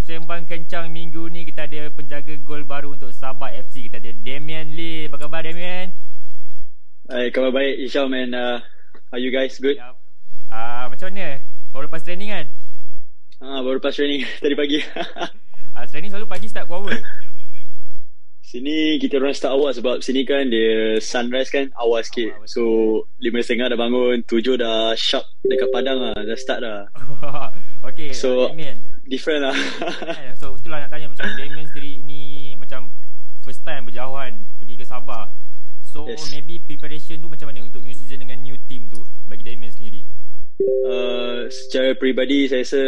Sembang Kencang minggu ni kita ada penjaga gol baru untuk Sabah FC. Kita ada Damian Lee. Apa khabar Damian? Hai, khabar baik Isham and how you guys? Good? Yep. Macam mana? Baru lepas training kan? Baru lepas training tadi pagi. Training selalu pagi start pukul apa? Sini kita orang start awal sebab sini kan dia sunrise kan awal sikit. So 5.30 dah bangun, 7 dah sharp dekat padang lah, dah start dah. Okay, so Damian, different lah. So itulah nak tanya, macam Damian sendiri ni macam first time berjauhan pergi ke Sabah. So Yes. maybe preparation tu macam mana untuk new season dengan new team tu bagi Damian sendiri? Secara peribadi saya rasa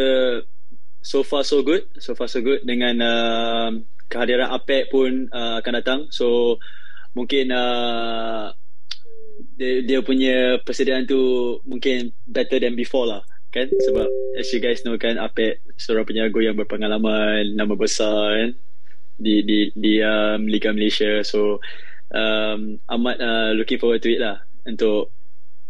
so far so good dengan kehadiran APEC pun akan datang. So mungkin dia punya persediaan tu mungkin better than before lah kan, sebab as you guys know kan, APEC seorang penjaga yang berpengalaman, nama besar kan di Liga Malaysia. So amat looking forward to it lah untuk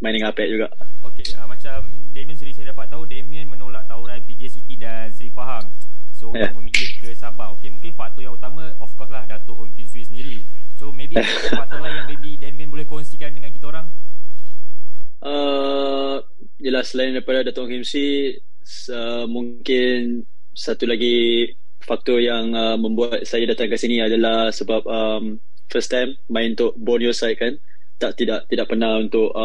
main dengan APEC juga. Okay, macam Damian sendiri saya dapat tahu Damian menolak tawaran PJ City dan Seri Pahang. So memilih ke Sabah. Okay, mungkin faktor yang utama of course lah Datuk Ong Kim Swee sendiri. So maybe faktor lain yang maybe Damian boleh kongsikan dengan kita orang. Yelah, selain daripada Datuk Ong Kim Swee, mungkin satu lagi faktor yang membuat saya datang ke sini adalah sebab first time main untuk Borneo side kan. Tidak pernah untuk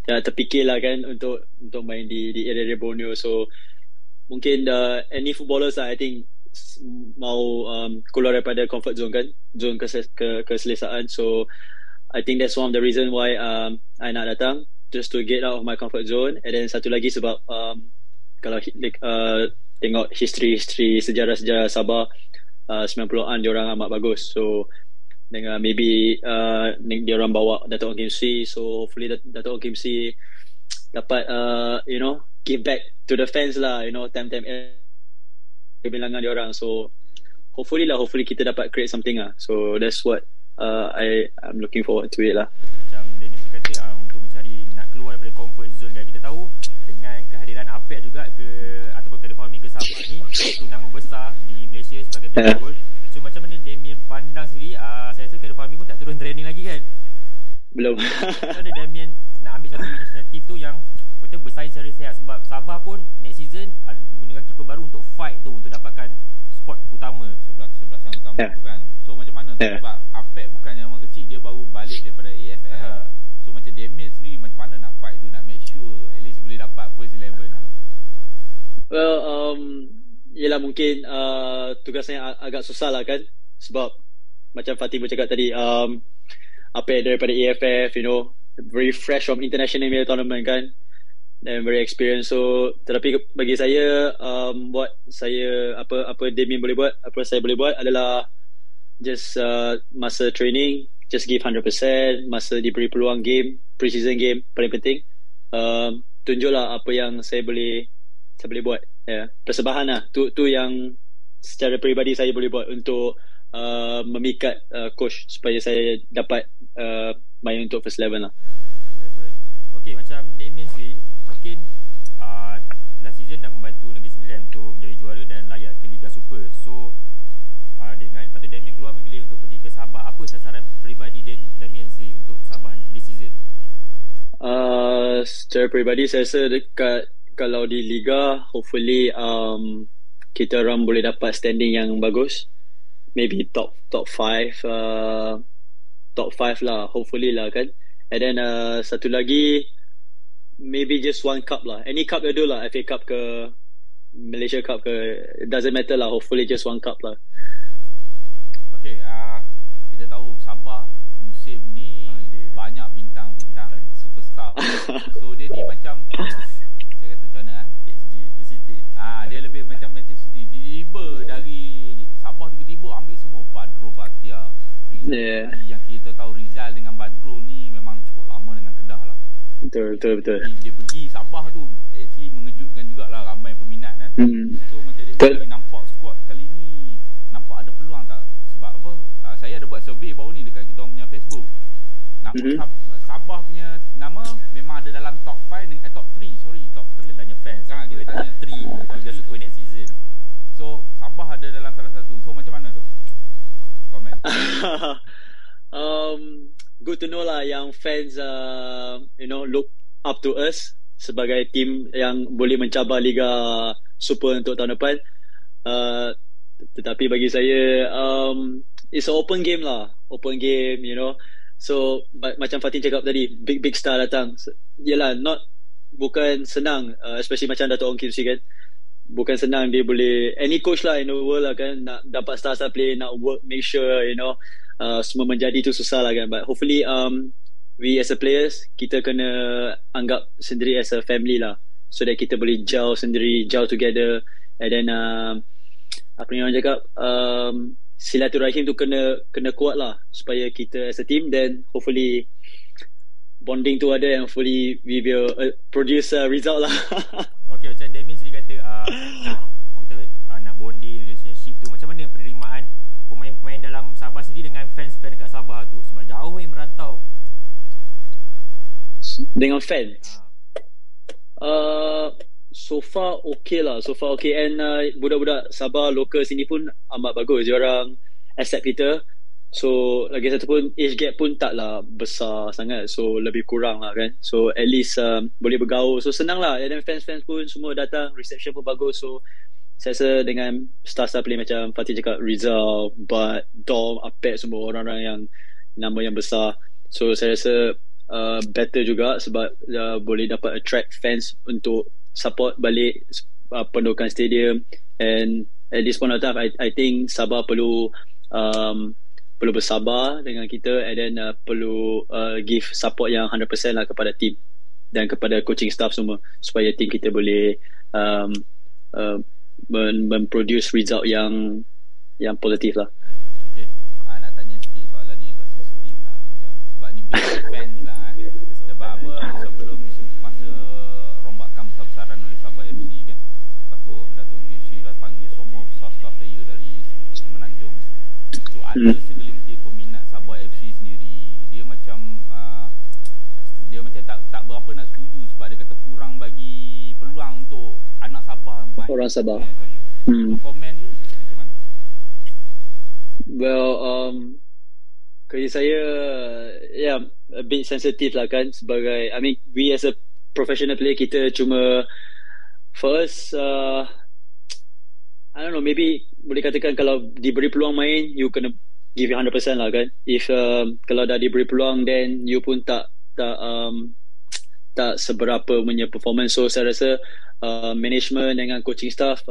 tidak terfikir lah kan untuk main di area Borneo. So mungkin any footballers lah I think mau keluar daripada comfort zone kan, zone keselesaan. So I think that's one of the reason why I nak datang, just to get out of my comfort zone. And then satu lagi sebab kalau tengok history sejarah Sabah 90-an diorang amat bagus. So dengan maybe diorang bawa Datuk Ong Kim Swee, so hopefully Datuk Ong Kim Swee dapat give back to the fans lah, time-time kebilangan diorang. So hopefully kita dapat create something lah. So that's what I'm looking forward to it lah. Macam Daniel kata, untuk mencari nak keluar daripada comfort zone kan. Kita tahu dengan kehadiran APEC juga ataupun Kedai Farming ke Sabah ni, itu nama besar di Malaysia sebagai penjaga gol. So macam mana Damian pandang sendiri, saya rasa Kedai Farming pun tak turun training lagi kan? Belum. Macam mana Damian nak ambil satu inisiatif tu yang betul bersaing secara sihat, sebab Sabah pun next season menggunakan keeper baru untuk fight tu, untuk dapatkan spot utama, sebelasan utama tu kan. So macam mana tu, sebab APEC bukan yang nama kecil, dia baru balik daripada AFL. So macam Damian sendiri macam mana nak fight tu, nak make sure at least boleh dapat first 11 tu? Well, yelah mungkin tugasnya agak susah lah kan, sebab macam Fatih bercakap tadi, APEC daripada AFF, very fresh from international tournament kan, and very experienced. So tetapi bagi saya, buat saya apa Damian boleh buat, apa saya boleh buat adalah just masa training just give 100%, masa diberi peluang game, pre-season game paling penting, tunjuklah apa yang saya boleh buat, persembahan lah, tu yang secara peribadi saya boleh buat untuk memikat coach supaya saya dapat main untuk first 11 lah. Okay, macam Damian sendiri mungkin last season dah membantu Negeri Sembilan untuk menjadi juara dan layak ke Liga Super. So dengan lepas tu Damian keluar memilih untuk pergi ke Sabah. Apa sasaran peribadi Damian sendiri untuk Sabah this season? Secara peribadi saya rasa dekat, kalau di Liga hopefully kita orang boleh dapat standing yang bagus, maybe top 5 lah, hopefully lah kan. And then satu lagi, maybe just one cup lah, any cup dia lah, FA Cup ke Malaysia Cup ke, it doesn't matter lah, hopefully just one cup lah. Okay, kita tahu Sabah musim ni banyak bintang-bintang superstar. So dia ni macam saya kata macam mana City. Dia lebih macam Manchester City, tiba-tiba dari Sabah tiba-tiba ambil semua Badro Bhatia, Rizal. Yang kita tahu Rizal dengan Badro ni memang cukup lama dengan Kedah lah. Betul. Dia pergi Sabah tu actually mengejutkan jugalah ramai peminat kan. So macam dia nampak squad kali ni, nampak ada peluang tak? Sebab apa, saya ada buat survey baru ni dekat kita punya Facebook. Nampak Sabah punya nama memang ada dalam top 5 top 3, top 3. Kita tanya fans, kita tanya 3 Liga Super next season. So Good to know lah yang fans look up to us sebagai team yang boleh mencabar Liga Super untuk tahun depan. Tetapi bagi saya it's an open game lah. Open game, So macam Fatin cakap tadi, big star datang. Yelah, bukan senang, especially macam Dato' Ong Kim Si kan. Bukan senang dia boleh, any coach lah in the world lah kan, nak dapat star play, nak work, make sure semua menjadi tu susah lah kan. But hopefully we as a players, kita kena anggap sendiri as a family lah, so that kita boleh gel together. And then apa ni orang cakap, silaturahim tu kena kuat lah, supaya kita as a team, then hopefully bonding tu ada, and hopefully we will produce a result lah. Okay, macam Damien sendiri kata nak bonding, relationship tu, macam mana penerimaan pemain-pemain dalam Sabah sendiri dengan fans dekat Sabah tu, sebab jauh yang merantau dengan fans. So far okay lah, and budak-budak Sabah lokal sini pun amat bagus, dia orang accept kita. So lagi satu pun, age gap pun taklah besar sangat, so lebih kurang lah kan. So at least boleh bergaul, so senang lah. And then fans pun semua datang, reception pun bagus. So saya rasa dengan star play macam Fatih cakap, Rizal, Bud, Dom, Apek, semua orang-orang yang nama yang besar, so saya rasa better juga, sebab boleh dapat attract fans untuk support balik penuhkan stadium. And at this point of time, I think Sabah perlu bersabar dengan kita, and then perlu give support yang 100% lah kepada team dan kepada coaching staff semua, supaya team kita boleh memproduce result yang positif lah. Okay, nak tanya sikit soalan ni agak sensitif lah, sebab ni big fans lah. Sebab apa, sebelum masa rombakan besar-besaran oleh Sabah FC kan, lepas tu Dato' FC dah panggil semua star player dari Semenanjung. So ada segelintir peminat Sabah FC sendiri, dia macam tak berapa nak setuju, sebab dia kata kurang bagi peluang untuk anak Sabah, orang Sabah. So komen tu macam mana? Well, bagi saya a bit sensitive lah kan, sebagai, I mean, we as a professional player, kita cuma first I don't know, maybe boleh katakan kalau diberi peluang main, you kena give you 100% lah kan. If kalau dah diberi peluang, then you pun tak seberapa punya performance. So saya rasa management dengan coaching staff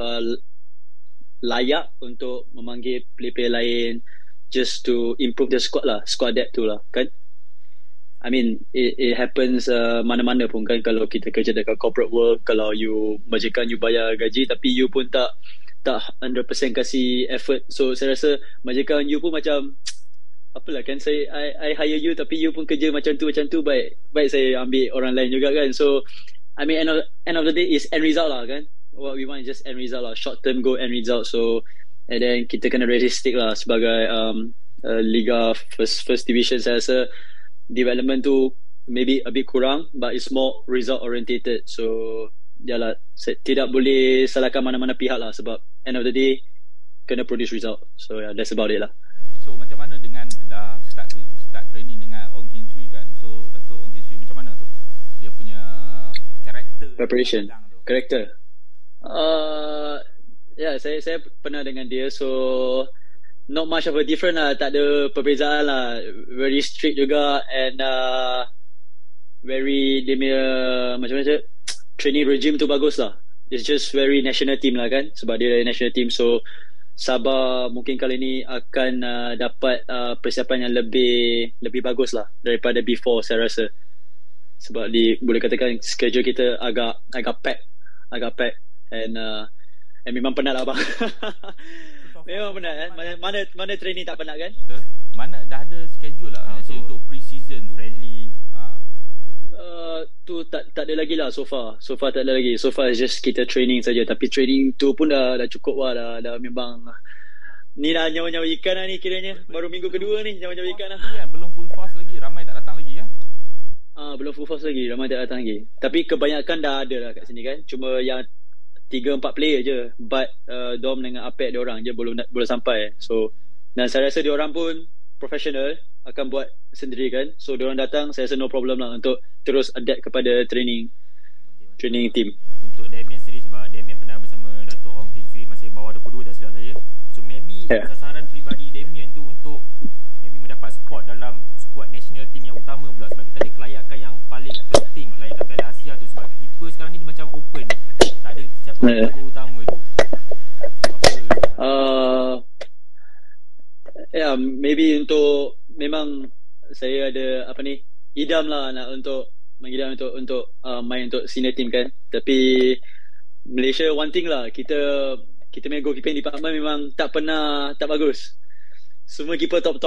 layak untuk memanggil player-player lain just to improve the squad lah, squad depth tu lah kan. I mean, it happens mana-mana pun kan. Kalau kita kerja dekat corporate world, kalau you majikan you bayar gaji, tapi you pun tak 100% kasih effort. So saya rasa majikan you pun macam, apalah kan, I hire you tapi you pun kerja macam tu, baik saya ambil orang lain juga kan. So I mean, end of the day is end result lah kan. What we want is just end result lah, short term goal, end result. So and then kita kena realistic lah sebagai Liga first division. Saya rasa development tu maybe a bit kurang, but it's more result orientated. So yalah, tidak boleh salahkan mana-mana pihak lah, sebab end of the day kena produce result. So yeah, that's about it lah. So macam mana dengan dah start training dengan Ong Kim Sui kan? So Dato' Ong Kim Sui macam mana tu? Dia punya karakter preparation, karakter. Saya pernah dengan dia, so not much of a different lah, tak ada perbezaan lah. Very strict juga, and very, dia punya macam mana training regime tu bagus lah. It's just very national team lah kan, sebab dia dari national team. So Sabah mungkin kali ni akan dapat persiapan yang lebih bagus lah daripada before, saya rasa. Sebab boleh katakan schedule kita agak pack, and memang penat lah bang. Memang penat kan. Mana training tak penat kan? Betul. Mana dah ada schedule lah untuk pre-season tu, friendly. Tu tak ada lagi lah so far tak ada lagi. So far just kita training saja, tapi training tu pun dah cukup lah, dah memang ni dah nyawa-nyawa ikan lah ni kiranya. Baru minggu kedua ni nyawa-nyawa ikan lah. Belum full force lagi, ramai tak datang lagi ya? Belum full force lagi, ramai tak datang lagi. Tapi kebanyakan dah ada lah kat sini kan. Cuma yang 3-4 player je, but Dom dengan Apek diorang je belum sampai. So, dan saya rasa diorang pun professional akan buat sendiri kan. So diorang datang, saya rasa no problem lah untuk terus adapt kepada training team. Untuk Damien sendiri, sebab Damien pernah bersama Dato' Ong Fin Shui masih bawah 22 tak silap saya. So maybe sasaran peribadi Damien tu untuk maybe mendapat spot dalam skuad national team yang utama pula, sebab kita ada kelayakan yang paling penting, kelayakan Piala Asia tu, sebab keeper sekarang ni dia macam open, tak ada siapa jago utama tu. Maybe untuk memang saya ada idam lah nak untuk mengidam untuk main untuk senior team kan. Tapi Malaysia one thing lah, kita main goalkeeping department memang tak bagus. Semua keeper top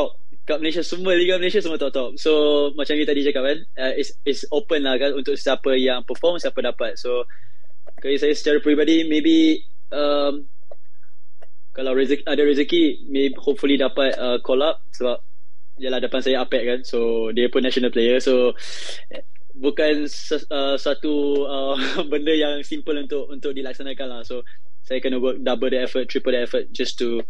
kat Malaysia, semua Liga Malaysia semua top. So macam you tadi cakap kan, it's open lah kan untuk siapa yang perform, siapa dapat. So kalau saya secara peribadi maybe kalau ada rezeki maybe hopefully dapat call up, sebab yalah depan saya Apek kan, so dia pun national player. So bukan satu benda yang simple untuk dilaksanakan lah. So saya kena work double the effort, triple the effort just to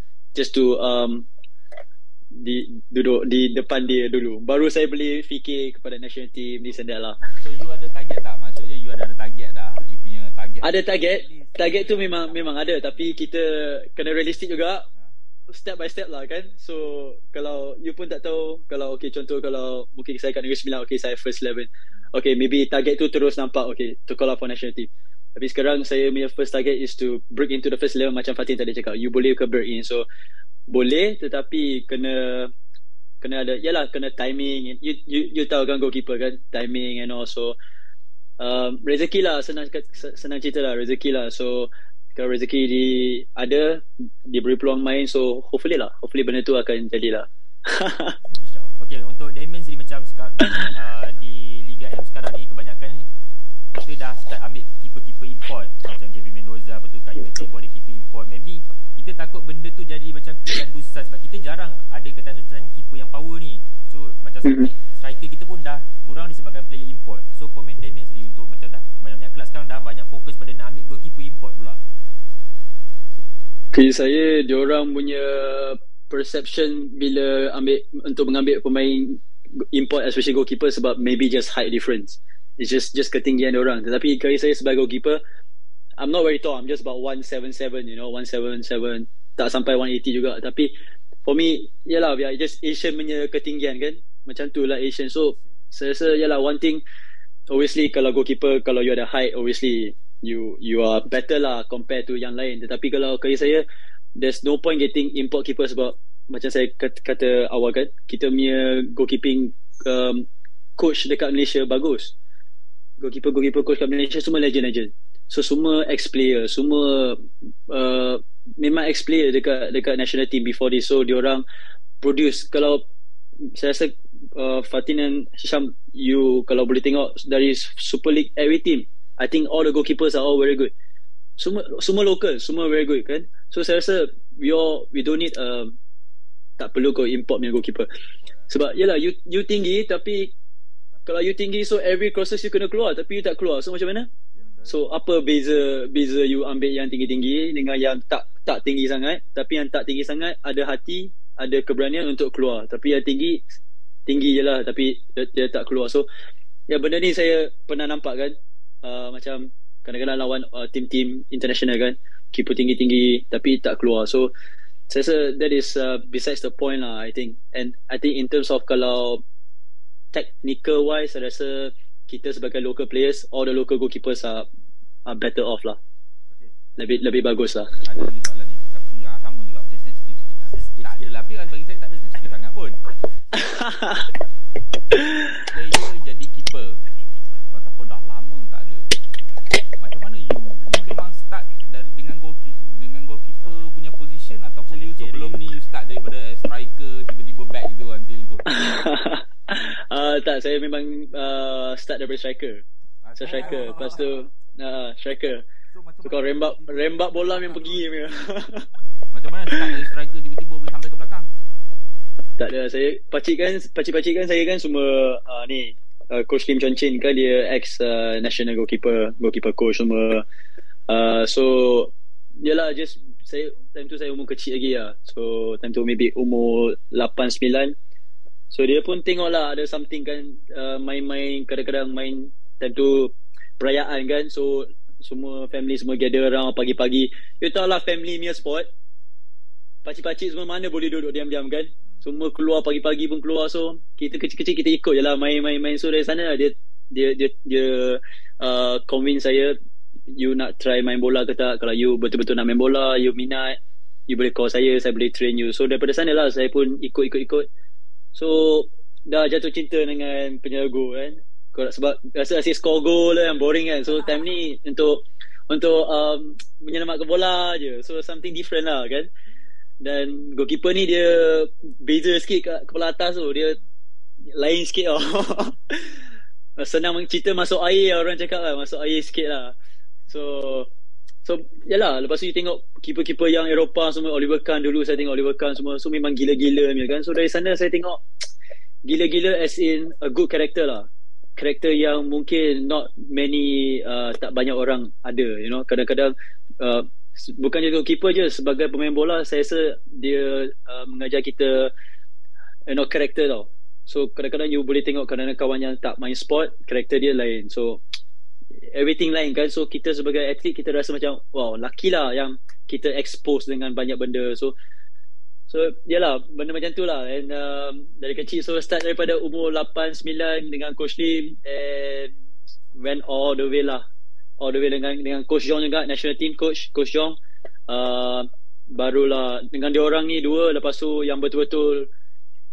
duduk di depan dia dulu, baru saya boleh fikir kepada national team ni sendiri lah. So you ada target tak? Maksudnya you ada target dah? You punya target? Ada target tu memang ada, tapi kita kena realistik juga, step by step lah kan. So kalau you pun tak tahu, kalau contoh kalau mungkin saya kat Negeri Sembilan, saya first 11, maybe target tu terus nampak to call up for national team. Tapi sekarang saya punya first target is to break into the first 11. Macam Fatin tadi cakap, you boleh ke break in. So boleh, tetapi kena ada, kena timing. You tahu kan goalkeeper kan, timing and also rezeki lah, senang cerita lah, rezeki lah. So kalau rezeki diberi peluang main, so hopefully benda tu akan jadilah. Okay, untuk Damien sendiri macam di Liga M sekarang ni kebanyakan kita dah start ambil keeper-keeper import, macam Kevin Mendoza, betul kat UAT pun ada keeper import. Maybe kita takut benda tu jadi macam ketandusan, sebab kita jarang ada ketandusan keeper yang power ni. So macam striker kita pun dah kurang disebabkan player import. So komen Damien sendiri untuk macam dah banyak-banyak kelab sekarang dah banyak fokus pada nak ambil goalkeeper import pula. Saya diorang punya perception bila mengambil pemain import, especially goalkeeper, sebab maybe just height difference, it's just ketinggian diorang. Tetapi kalau saya sebagai goalkeeper, I'm not very tall, I'm just about 177, 177, tak sampai 180 juga. Tapi for me, we are just Asian punya ketinggian kan, macam tu lah Asian. So saya rasa one thing, obviously kalau goalkeeper, kalau you ada height, obviously you are better lah compared to yang lain. Tetapi kalau saya, there's no point getting import keeper, sebab macam saya kata awal kan, kita punya goalkeeping coach dekat Malaysia bagus. Goalkeeper coach kat Malaysia semua legend. So semua ex-player, semua memang ex-player dekat national team before this. So diorang produce. Kalau saya rasa Fatin dan Hisham, you kalau boleh tengok dari Super League every team, I think all the goalkeepers are all very good. Semua local, semua very good kan. So saya rasa we don't need tak perlu kau import punya goalkeeper. Sebab you tinggi, tapi kalau you tinggi, so every crosses you kena keluar, tapi you tak keluar. So macam mana? So apa beza you ambil yang tinggi-tinggi dengan yang tak tinggi sangat? Tapi yang tak tinggi sangat ada hati, ada keberanian untuk keluar. Tapi yang tinggi je lah, tapi dia tak keluar. So benda ni saya pernah nampak kan, macam kadang-kadang lawan tim-tim international kan, keeper tinggi-tinggi tapi tak keluar. So saya rasa that is besides the point lah, I think. And I think in terms of kalau technical wise, saya rasa kita sebagai local players, all the local goalkeepers are better off lah. Lebih bagus lah. Ada lagi soalan ni, tapi sama juga macam sensitif sikit lah. Tak ada lah, bagi saya tak ada sensitif sangat pun. Player jadi keeper ataupun dah lama tak ada, macam mana you memang start dengan goalkeeper punya position, ataupun you sebelum ni you start daripada striker tiba-tiba back gitu until goal? Tak, saya memang start daripada striker. Striker, lepas tu striker. So kalau rembak bola memang pergi punya. Macam mana start dari striker tiba-tiba boleh sampai ke belakang? Tak ada, saya pakcik-pakcik saya kan semua Coach Lim Chuan Chin kan, dia ex national goalkeeper coach semua. So just saya time tu saya umur kecil lagi lah. So time tu maybe umur 8-9. So dia pun tengok lah ada something kan, main-main, kadang-kadang main time tu perayaan kan, so semua family semua gather around pagi-pagi. You tahu lah family punya sport, pakcik-pakcik semua mana boleh duduk diam-diam kan, semua keluar pagi-pagi pun keluar. So kita kecil-kecil kita ikut je lah main-main. So dari sana dia convince saya, you nak try main bola ke tak? Kalau you betul-betul nak main bola, you minat, you boleh call saya boleh train you. So daripada sana lah saya pun ikut. So dah jatuh cinta dengan penjago kan. Sebab rasa asyik score goal lah yang boring kan. So time ni untuk menyelamatkan bola je. So something different lah kan. Dan goalkeeper ni dia beza sikit kat kepala atas tu. Dia lain sikit tau. Senang cerita masuk air, orang cakap lah, masuk air sikit lah. So yalah, lepas tu you tengok keeper-keeper yang Eropah semua, Oliver Kahn dulu saya tengok Oliver Kahn semua. So memang gila-gila kan. So dari sana saya tengok gila-gila as in a good character lah. Karakter yang mungkin not many, tak banyak orang ada, you know. Kadang-kadang bukan je goalkeeper je, sebagai pemain bola saya rasa dia mengajar kita, you know, karakter tau. So kadang-kadang you boleh tengok kadang-kadang kawan yang tak main sport, karakter dia lain. So everything lain kan. So kita sebagai atlet kita rasa macam wow, lucky lah yang kita expose dengan banyak benda. So yalah, benda macam tu lah. And dari kecil, so start daripada umur 8-9 dengan Coach Lim, and went all the way dengan Coach Jong juga, national team Coach Jong. Barulah dengan dia orang ni dua, lepas tu yang betul-betul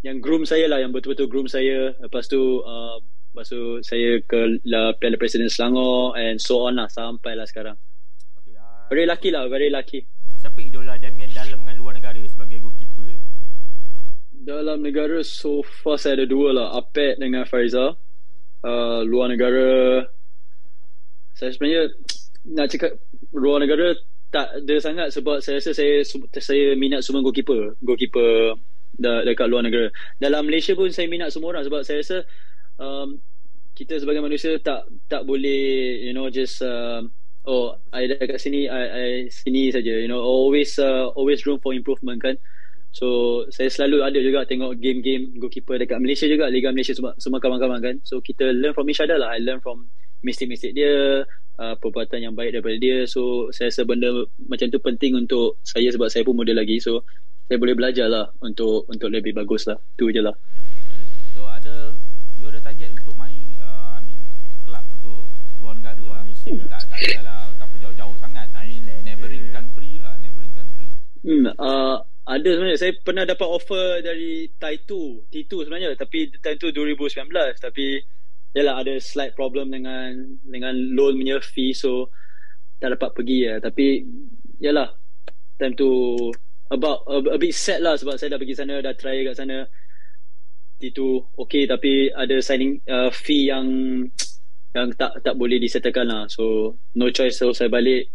yang groom saya lah, yang betul-betul groom saya. Lepas tu saya ke Piala Presiden Selangor and so on lah, sampailah sekarang. Okay, very lucky. Siapa idola Damian dalam dengan luar negara sebagai goalkeeper? Dalam negara so far saya ada dua lah, Apet dengan Fariza. Luar negara saya sebenarnya nak cakap luar negara tak ada sangat, sebab saya rasa saya minat semua goalkeeper dekat luar negara. Dalam Malaysia pun saya minat semua orang, sebab saya rasa kita sebagai manusia tak boleh, you know, just I dekat sini, I sini saja, you know, always room for improvement kan. So saya selalu ada juga tengok game-game goalkeeper dekat Malaysia juga, Liga Malaysia, semua kawan-kawan kan. So kita learn from each other lah. I learn from mistake dia, perbuatan yang baik daripada dia. So saya rasa benda macam tu penting untuk saya, sebab saya pun muda lagi. So saya boleh belajar lah untuk lebih bagus lah. Tu je lah. So you ada target untuk main club untuk luar negara lah. Tak ada lah, tak jauh-jauh sangat. Neighboring country. Ada sebenarnya. Saya pernah dapat offer dari T2 sebenarnya, tapi time tu 2019. Tapi yalah, ada slight problem dengan loan punya fee, so tak dapat pergi ya. Tapi yalah, time tu a bit sad lah, sebab saya dah pergi sana, dah try kat sana. T2 okay, tapi ada signing fee yang tak boleh disettlekan lah. So no choice, so saya balik.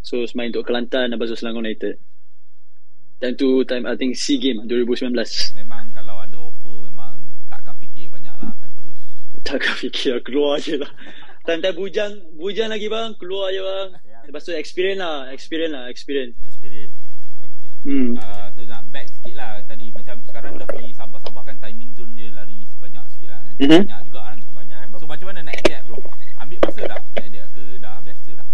So main untuk Kelantan, lepas tu Selangor United. Time I think SEA Games 2019. Memang kalau ada offer memang takkan fikir banyak lah, akan terus. Takkan fikir, keluar je lah. Time bujang lagi bang, keluar je bang. Lepas tu experience lah. Okay. So nak back sikit lah, tadi macam sekarang dah pergi Sabah kan, timing zone dia lari banyak sikit lah kan. Banyak juga kan. So macam mana nak adapt bro? Ambil masa dah nak adapt ke dah biasa dah?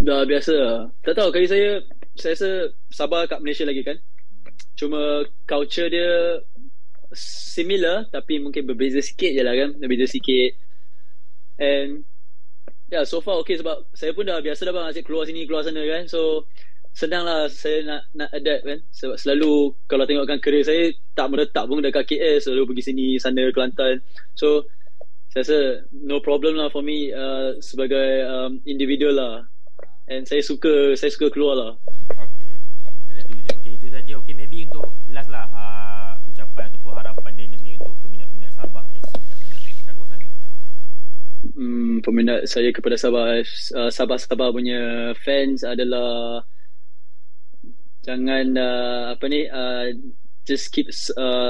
Dah biasa lah. Tak tahu, kali saya rasa Sabah kat Malaysia lagi kan. Cuma culture dia similar, tapi mungkin berbeza sikit je lah kan. Berbeza sikit. And so far okay, sebab saya pun dah biasa dah bang, asyik keluar sini keluar sana kan. So senang lah saya nak adapt kan. Sebab selalu kalau tengokkan kerja saya tak menetap pun dekat KL, selalu pergi sini sana Kelantan. So saya rasa no problem lah for me sebagai individual lah. And saya suka keluar lah. Okay, itu saja. Okay, maybe untuk last lah, ucapan ataupun harapan Damian sendiri untuk peminat-peminat Sabah FC kat luar sana. Peminat saya kepada Sabah punya fans adalah jangan just keep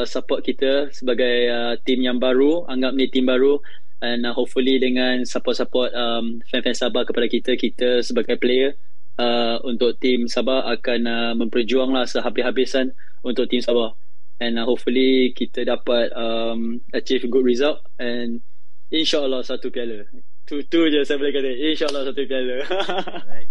support kita sebagai team yang baru. Anggap ni team baru. And hopefully dengan support fan-fan Sabah kepada kita sebagai player, untuk tim Sabah akan memperjuang lah sehabis-habisan untuk tim Sabah. and hopefully kita dapat achieve good result and insyaAllah satu piala. Tu je saya boleh kata, insyaAllah satu piala. Alright.